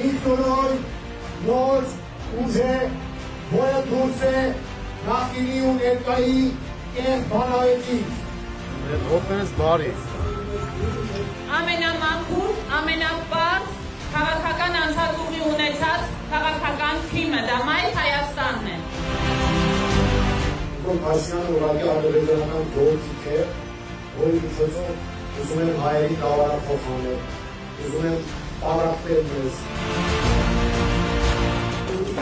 ինքնորոյ, նոր, ուժե, որը դուրս է նախկինի ու ներկայի կերտ բանավեճից։ Ողբերս բարի։ Ամենամաքուր, ամենապարզ, քաղաքական անցածուղի ունեցած քաղաքական թիմը դա Մայր Հայաստանն է։ Փաշինյանը ուղղակի ադրբեջանական գործիք է, որի միջոցով ուզում են հայերի դավարը փոխանել, ուզում են տարածել մեզ։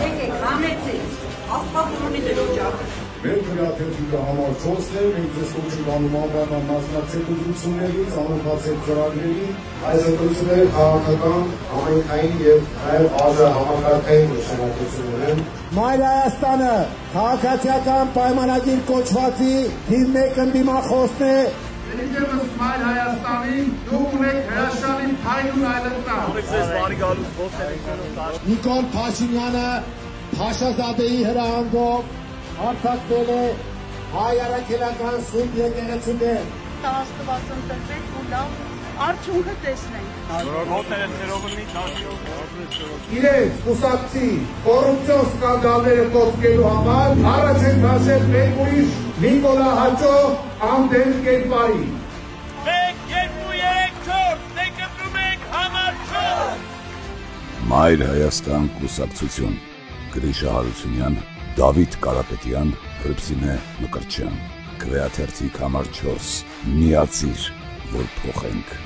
Եկեք, համեցեք, Աստված ունի դրոջակ։ Մեր քրեաթերթիկը համար 4-ն է, մենք ձեզ կոչում անում անվանման մասնակցեք ուղղություններից, անունացեք ծրագրերին, այս ընտրությունները քաղաքական, համայնքային և նաև համակարգային նշանակություն ունեն։ Մայր Հայաստանը քաղաքացիական պայմանագիր կոչվածի թիվ 1 ընդդիմախոսն է։ Ներկայումս Մայր Հայաստանին դուք ունեք հրաշալի փայլ ու այլընտան։ Նիկոլ Փաշինյանը Փաշազադեի հրահանգով արձակվել է հայ առաքելական սուրբ եկեղեցու դեմ։ Աստված ընտրվեք ու լավ արդյունքը տեսնենք։ Իրենց կուսակցի կոռուպցիոն սկանդալները կոծկելու համար առաջ են քաշել մեկ ուրիշ Նիկոլա Հաճո անդեմ կերպարի։ 1, 2, 3, 4, մենք ընտրում ենք համար 4։ Մայր Հայաստան կուսակցություն Գրիշա Հարությունյան, Դավիթ Կարապետյան, Հրիփսինե Մկրտչյան, Քրեաթերթիկ համար 4 միացիր, որ փոխենք